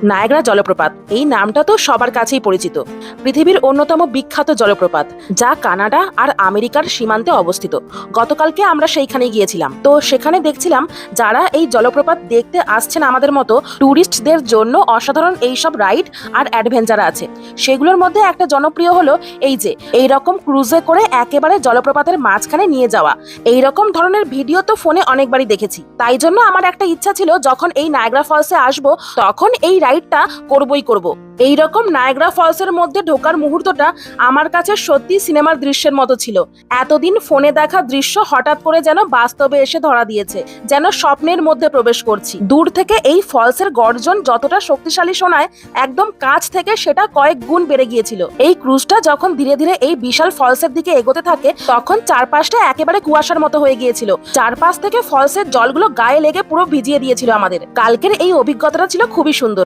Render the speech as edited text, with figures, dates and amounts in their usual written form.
Niagara জলপ্রপাত এই নামটা তো সবার কাছেই পরিচিত। পৃথিবীর অন্যতম বিখ্যাত জলপ্রপাত, যা কানাডা আর আমেরিকার সীমান্তে অবস্থিত। গতকালকে আমরা সেইখানে গিয়েছিলাম, তো সেখানে দেখছিলাম যারা এই জলপ্রপাত দেখতে আসছেন আমাদের মতো ট্যুরিস্টদের জন্য অসাধারণ এইসব রাইড আর অ্যাডভেঞ্চার আছে। সেগুলোর মধ্যে একটা জনপ্রিয় হলো এই যে এইরকম ক্রুজে করে একেবারে জলপ্রপাতের মাঝখানে নিয়ে যাওয়া। এইরকম ধরনের ভিডিও তো ফোনে অনেকবারই দেখেছি, তাই জন্য আমার একটা ইচ্ছা ছিল যখন এই নায়াগ্রা ফলসে আসবো তখন এই রাইডটা করবই করব। এইরকম নায়াগ্রা ফলসের মধ্যে ঢোকার মুহূর্তটা আমার কাছে সত্যি সিনেমার দৃশ্যের মতো ছিল। এতদিন ফোনে দেখা দৃশ্য হঠাৎ করে যেন বাস্তবে এসে ধরা দিয়েছে, যেন স্বপ্নের মধ্যে প্রবেশ করছি। দূর থেকে এই ফলসের গর্জন যতটা শক্তিশালী শোনায়, একদম কাছ থেকে সেটা কয়েক গুণ বেড়ে গিয়েছিল। এই ক্রুজটা যখন ধীরে ধীরে এই বিশাল ফলসের দিকে এগোতে থাকে তখন চারপাশটা একেবারে কুয়াশার মতো হয়ে গিয়েছিল। চারপাশ থেকে ফলসের জলগুলো গায়ে লেগে পুরো ভিজিয়ে দিয়েছিল আমাদের। কালকের এই অভিজ্ঞতাটা ছিল খুবই সুন্দর।